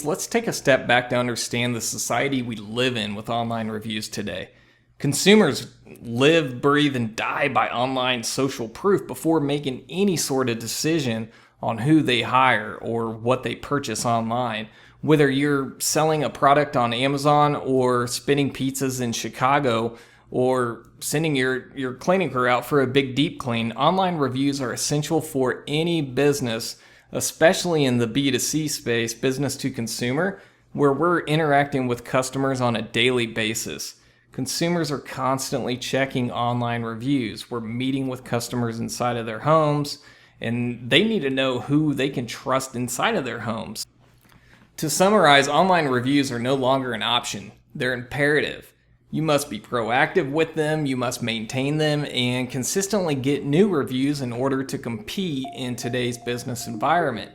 Let's take a step back to understand the society we live in with online reviews today. Consumers live, breathe, and die by online social proof before making any sort of decision on who they hire or what they purchase online. Whether you're selling a product on Amazon or spinning pizzas in Chicago or sending your cleaning crew out for a big deep clean, online reviews are essential for any business, especially in the B2C space, business to consumer, where we're interacting with customers on a daily basis. Consumers are constantly checking online reviews. We're meeting with customers inside of their homes, and they need to know who they can trust inside of their homes. To summarize, online reviews are no longer an option. They're imperative. You must be proactive with them, you must maintain them, and consistently get new reviews in order to compete in today's business environment.